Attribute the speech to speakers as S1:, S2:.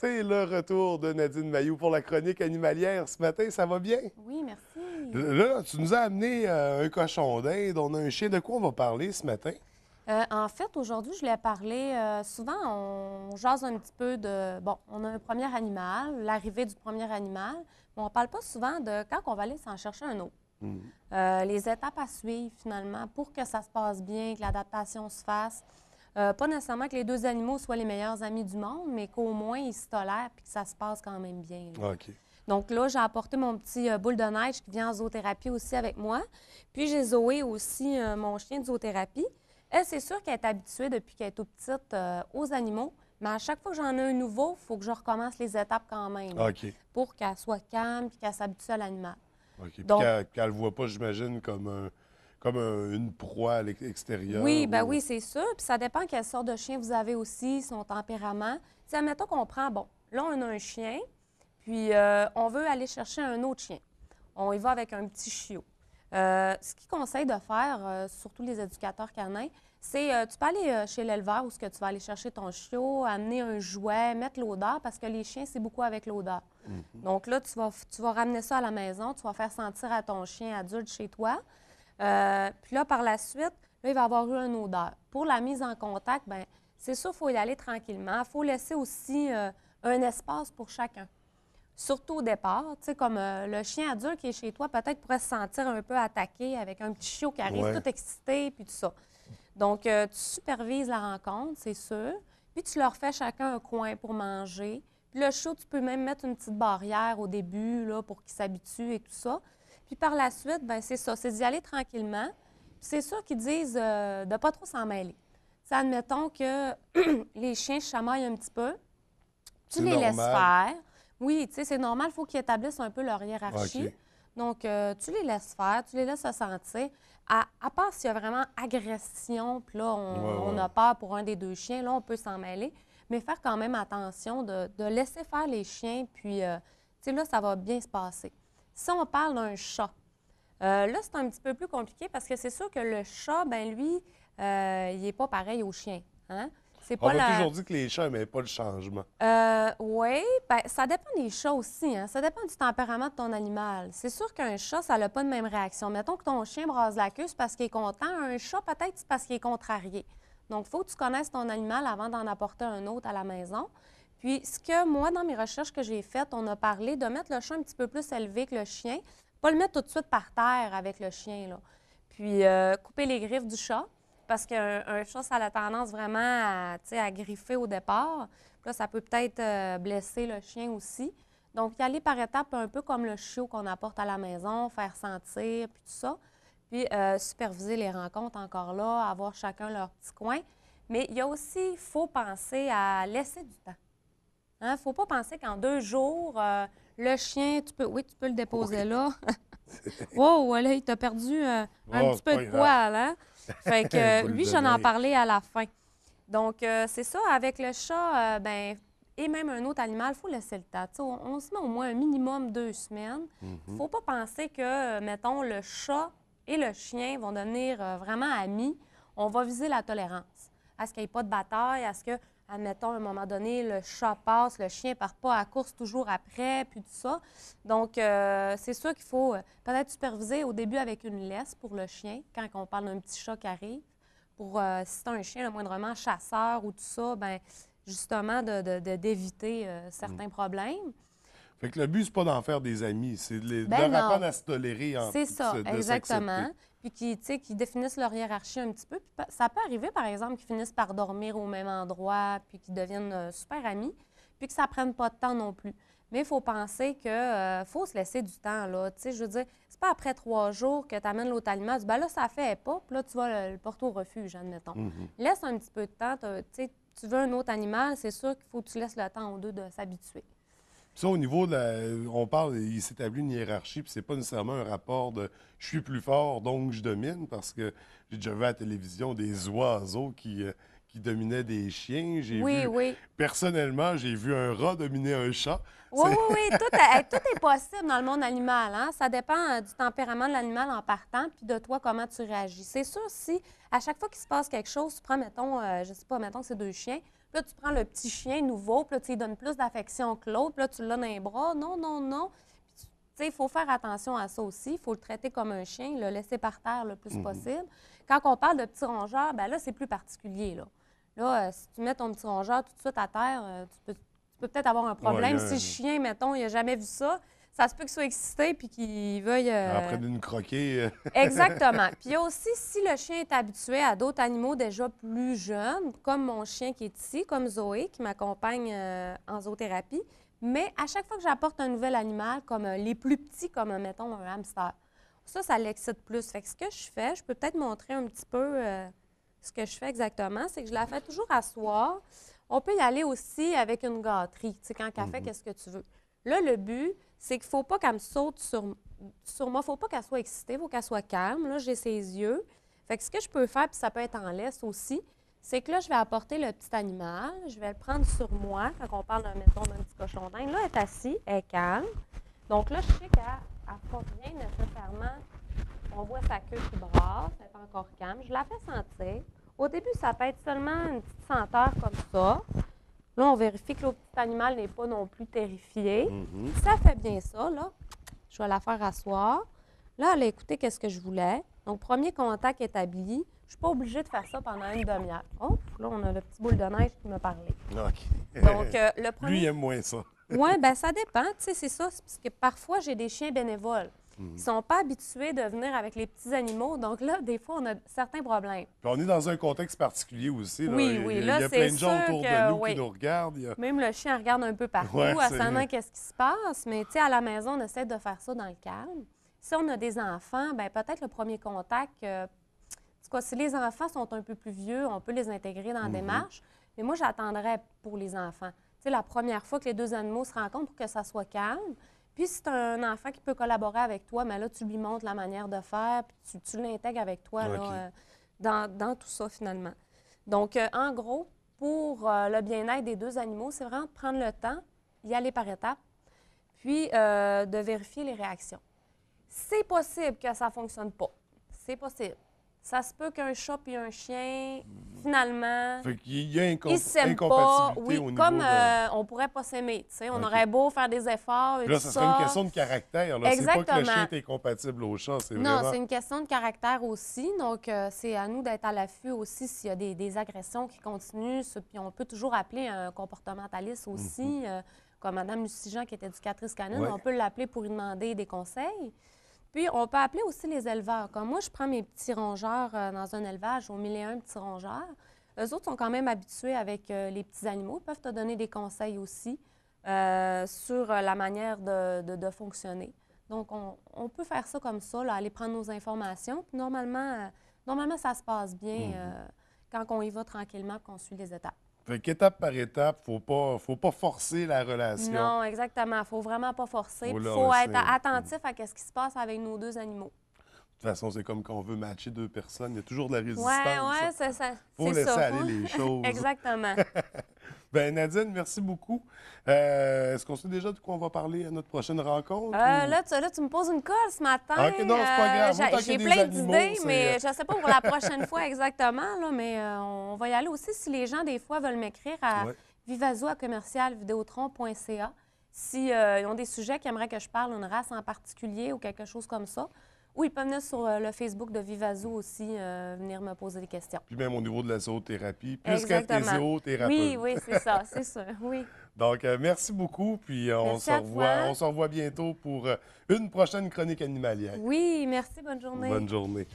S1: C'est le retour de Nadine Mailloux pour la chronique animalière ce matin. Ça va bien?
S2: Oui, merci.
S1: Là, tu nous as amené un cochon d'Inde. On a un chien. De quoi on va parler ce matin?
S2: En fait, aujourd'hui, je voulais parler. Souvent, on jase un petit peu de. Bon, on a un premier animal, l'arrivée du premier animal, mais on ne parle pas souvent de quand on va aller s'en chercher un autre. Les étapes à suivre, finalement, pour que ça se passe bien, que l'adaptation se fasse. Pas nécessairement que les deux animaux soient les meilleurs amis du monde, mais qu'au moins ils se tolèrent et que ça se passe quand même bien, là.
S1: OK.
S2: Donc là, j'ai apporté mon petit boule de neige qui vient en zoothérapie aussi avec moi. Puis j'ai Zoé aussi, mon chien de zoothérapie. Elle, c'est sûr qu'elle est habituée depuis qu'elle est toute petite aux animaux, mais à chaque fois que j'en ai un nouveau, il faut que je recommence les étapes quand même
S1: OK.
S2: pour qu'elle soit calme et qu'elle s'habitue à l'animal.
S1: OK. Puis
S2: Donc,
S1: qu'elle ne le voit pas, j'imagine, une proie à l'extérieur.
S2: oui, ben oui, c'est sûr. Puis ça dépend quelle sorte de chien vous avez aussi, son tempérament. Si, admettons qu'on prend, bon, là, on a un chien, puis on veut aller chercher un autre chien. On y va avec un petit chiot. Ce qu'ils conseillent de faire, surtout les éducateurs canins, c'est tu peux aller chez l'éleveur où ce que tu vas aller chercher ton chiot, amener un jouet, mettre l'odeur, parce que les chiens, c'est beaucoup avec l'odeur. Donc là, tu vas ramener ça à la maison, tu vas faire sentir à ton chien adulte chez toi. Puis là, par la suite, là, il va avoir eu une odeur. Pour la mise en contact, bien, c'est sûr, il faut y aller tranquillement. Il faut laisser aussi un espace pour chacun. Surtout au départ, tu sais, comme le chien adulte qui est chez toi, peut-être pourrait se sentir un peu attaqué avec un petit chiot qui arrive
S1: Ouais.
S2: tout excité, puis tout ça. Donc, tu supervises la rencontre, c'est sûr. Puis, tu leur fais chacun un coin pour manger. Puis, le chiot, tu peux même mettre une petite barrière au début, là, pour qu'il s'habitue et tout ça. Puis, par la suite, bien, c'est ça, c'est d'y aller tranquillement. Puis, c'est sûr qu'ils disent de ne pas trop s'en mêler. T'sais, admettons que les chiens chamaillent un petit peu. Tu
S1: C'est
S2: les laisses
S1: normal.
S2: faire. Oui, tu sais, c'est normal, il faut qu'ils établissent un peu leur hiérarchie.
S1: OK.
S2: Donc, tu les laisses faire, tu les laisses se sentir. À part s'il y a vraiment agression, puis là, on
S1: Ouais.
S2: a peur pour un des deux chiens, là, on peut s'en mêler. Mais faire quand même attention de laisser faire les chiens, puis, tu sais, là, ça va bien se passer. Si on parle d'un chat, là, c'est un petit peu plus compliqué parce que c'est sûr que le chat, ben lui, il n'est pas pareil au chien. Hein? C'est
S1: On
S2: pas
S1: m'a
S2: la...
S1: toujours dit que les chats n'aimaient pas le changement.
S2: Oui, ben, ça dépend des chats aussi. Hein? Ça dépend du tempérament de ton animal. C'est sûr qu'un chat, ça n'a pas de même réaction. Mettons que ton chien brase la queue, c'est parce qu'il est content. Un chat, peut-être, c'est parce qu'il est contrarié. Donc, il faut que tu connaisses ton animal avant d'en apporter un autre à la maison. Puis, ce que moi, dans mes recherches que j'ai faites, on a parlé de mettre le chat un petit peu plus élevé que le chien. Pas le mettre tout de suite par terre avec le chien, là. Puis, couper les griffes du chat. Parce qu'un chat, ça a la tendance vraiment à griffer au départ. Puis là, ça peut peut-être blesser le chien aussi. Donc, y aller par étapes, un peu comme le chiot qu'on apporte à la maison, faire sentir, puis tout ça. Puis, superviser les rencontres encore là, avoir chacun leur petit coin. Mais il y a aussi, il faut penser à laisser du temps. Il ne faut pas penser qu'en 2 jours, le chien, tu peux le déposer
S1: Oui.
S2: là. Wow, là, il t'a perdu un
S1: Oh,
S2: petit
S1: c'est
S2: peu
S1: pas
S2: de
S1: grave.
S2: poil, hein? Fait que
S1: Boule
S2: lui,
S1: de
S2: j'en ai
S1: neige.
S2: parlé à la fin. Donc, c'est ça, avec le chat, ben, et même un autre animal, il faut laisser le temps. Tu sais, on se met au moins un minimum 2 semaines. Il ne faut pas penser que, mettons, le chat et le chien vont devenir vraiment amis. On va viser la tolérance. À ce qu'il n'y ait pas de bataille, à ce que, admettons, à un moment donné, le chat passe, le chien ne part pas à course toujours après, puis tout ça. Donc, c'est sûr qu'il faut peut-être superviser au début avec une laisse pour le chien, quand on parle d'un petit chat qui arrive. Pour, si c'est un chien, le moindrement chasseur ou tout ça, bien, justement, d'éviter certains problèmes.
S1: Fait que le but, c'est pas d'en faire des amis, c'est de
S2: Ben
S1: leur apprendre
S2: non.
S1: à se tolérer,
S2: C'est ça,
S1: de
S2: exactement.
S1: s'accepter.
S2: Puis qui définissent leur hiérarchie un petit peu. Puis ça peut arriver, par exemple, qu'ils finissent par dormir au même endroit, puis qu'ils deviennent super amis, puis que ça ne prenne pas de temps non plus. Mais il faut penser que faut se laisser du temps, là. Tu sais, je veux dire, c'est pas après 3 jours que tu amènes l'autre aliment, tu dis, ben là, ça fait pas, puis là, tu vas le porter au refuge, admettons. Laisse un petit peu de temps. Tu sais, tu veux un autre animal, c'est sûr qu'il faut que tu laisses le temps aux deux de s'habituer.
S1: Ça, au niveau de on parle, il s'établit une hiérarchie, puis c'est pas nécessairement un rapport de je suis plus fort, donc je domine, parce que j'ai déjà vu à la télévision des oiseaux qui dominaient des chiens.
S2: Oui, oui.
S1: Personnellement, j'ai vu un rat dominer un chat.
S2: Oui, oui, oui. Tout est possible dans le monde animal. Hein? Ça dépend du tempérament de l'animal en partant, puis de toi, comment tu réagis. C'est sûr, si à chaque fois qu'il se passe quelque chose, tu prends, mettons, je sais pas, mettons que c'est 2 chiens, Puis là, tu prends le petit chien nouveau, puis là, tu lui donnes plus d'affection que l'autre, puis là, tu l'as dans les bras. Non, non, non. Puis, tu sais, il faut faire attention à ça aussi. Il faut le traiter comme un chien, le laisser par terre le plus possible. Quand on parle de petits rongeurs, bien là, c'est plus particulier, là. Là, si tu mets ton petit rongeur tout de suite à terre, tu peux peut-être avoir un problème. Si le chien, mettons, il n'a jamais vu ça, ça se peut qu'il soit excité puis qu'il veuille...
S1: Après d'une croquée.
S2: Exactement. Puis il y a aussi, si le chien est habitué à d'autres animaux déjà plus jeunes, comme mon chien qui est ici, comme Zoé, qui m'accompagne en zoothérapie, mais à chaque fois que j'apporte un nouvel animal, comme les plus petits, comme, mettons, un hamster, ça l'excite plus. Fait que ce que je fais, je peux peut-être montrer un petit peu ce que je fais exactement, c'est que je la fais toujours asseoir. On peut y aller aussi avec une gâterie, tu sais, quand elle fait qu'est-ce que tu veux. Là, le but, c'est qu'il ne faut pas qu'elle me saute sur moi. Il ne faut pas qu'elle soit excitée, il faut qu'elle soit calme. Là, j'ai ses yeux. Fait que ce que je peux faire, puis ça peut être en laisse aussi, c'est que là, je vais apporter le petit animal. Je vais le prendre sur moi. Quand on parle, mettons, d'un petit cochon d'Inde, là, elle est assise, elle est calme. Donc là, je sais qu'elle ne fait rien nécessairement. On voit sa queue qui brasse, elle est encore calme. Je la fais sentir. Au début, ça peut être seulement une petite senteur comme ça. Là, on vérifie que le petit animal n'est pas non plus terrifié. Ça fait bien ça, là. Je vais la faire asseoir. Là, elle a écouté qu'est-ce que je voulais. Donc, premier contact établi. Je ne suis pas obligée de faire ça pendant une demi-heure. Oh, là, on a le petit boule de neige qui m'a parlé.
S1: OK.
S2: Donc, le premier...
S1: Lui, il aime moins ça.
S2: Oui, bien, ça dépend. Tu sais, c'est ça. Parce que parfois, j'ai des chiens bénévoles. Ils ne sont pas habitués de venir avec les petits animaux. Donc là, des fois, on a certains problèmes.
S1: Puis on est dans un contexte particulier aussi. Là.
S2: Oui, oui.
S1: Il y
S2: Là,
S1: a
S2: c'est
S1: plein de gens
S2: sûr
S1: autour
S2: que,
S1: de nous
S2: oui.
S1: qui nous regardent.
S2: Même le chien regarde un peu partout,
S1: Ouais,
S2: à savoir qu'est-ce qui se passe. Mais tu sais, à la maison, on essaie de faire ça dans le calme. Si on a des enfants, bien peut-être le premier contact, en tout cas, si les enfants sont un peu plus vieux, on peut les intégrer dans la démarche. Mais moi, j'attendrais pour les enfants. Tu sais, la première fois que les deux animaux se rencontrent pour que ça soit calme. Puis, si tu as un enfant qui peut collaborer avec toi, bien là, tu lui montres la manière de faire, puis tu l'intègres avec toi là, dans tout ça, finalement. Donc, en gros, pour le bien-être des deux animaux, c'est vraiment de prendre le temps, y aller par étapes, puis de vérifier les réactions. C'est possible que ça ne fonctionne pas. C'est possible. Ça se peut qu'un chat et un chien, finalement,
S1: Fait qu'il y a
S2: ils s'aiment pas.
S1: incompatibilité
S2: Oui,
S1: au niveau
S2: comme
S1: de...
S2: on pourrait pas s'aimer. On aurait beau faire des efforts et
S1: Puis là,
S2: tout
S1: ça
S2: ça.
S1: serait une question de caractère. Là. C'est pas que le
S2: Exactement.
S1: chien est incompatible au chat. C'est
S2: Non,
S1: vraiment...
S2: c'est une question de caractère aussi. Donc, c'est à nous d'être à l'affût aussi s'il y a des agressions qui continuent. Puis on peut toujours appeler un comportementaliste aussi, comme Mme Lucijean, qui est éducatrice canine.
S1: Ouais.
S2: On peut l'appeler pour lui demander des conseils. Puis, on peut appeler aussi les éleveurs. Comme moi, je prends mes petits rongeurs dans un élevage aux 1001 petits rongeurs. Eux autres sont quand même habitués avec les petits animaux. Ils peuvent te donner des conseils aussi sur la manière de fonctionner. Donc, on peut faire ça comme ça, là, aller prendre nos informations. Puis normalement, ça se passe bien quand on y va tranquillement et qu'on suit les étapes.
S1: Fait qu'étape par étape, faut pas forcer la relation.
S2: Non, exactement. Il ne faut vraiment pas forcer. Il
S1: Faut
S2: faut
S1: la
S2: être
S1: laisser.
S2: attentif à ce qui se passe avec nos deux animaux.
S1: De toute façon, c'est comme quand on veut matcher deux personnes. Il y a toujours de la résistance.
S2: Oui, c'est ça.
S1: Faut laisser aller les choses.
S2: Exactement.
S1: Bien, Nadine, merci beaucoup. Est-ce qu'on sait déjà de quoi on va parler à notre prochaine rencontre?
S2: Là, tu me poses une colle ce matin.
S1: Ah, OK, non, c'est pas grave. Moi, tant qu'il y
S2: J'ai
S1: a des
S2: plein
S1: animaux,
S2: d'idées,
S1: c'est,
S2: mais je ne sais pas pour la prochaine fois exactement, là, mais on va y aller aussi. Si les gens, des fois, veulent m'écrire à vivazo@commercialvideotron.ca, s'ils ont des sujets qu'ils aimeraient que je parle, une race en particulier ou quelque chose comme ça. Ou ils peuvent venir sur le Facebook de Vivazo aussi, venir me poser des questions.
S1: Puis même au niveau de la zoothérapie, plus qu'être tes
S2: Exactement.
S1: zoothérapeutes.
S2: Oui, c'est ça, c'est sûr, oui.
S1: Donc, merci beaucoup. Puis on
S2: Merci
S1: se
S2: à
S1: revoit,
S2: toi.
S1: on se revoit bientôt pour une prochaine chronique animalière.
S2: Oui, merci, bonne journée.
S1: Bonne journée.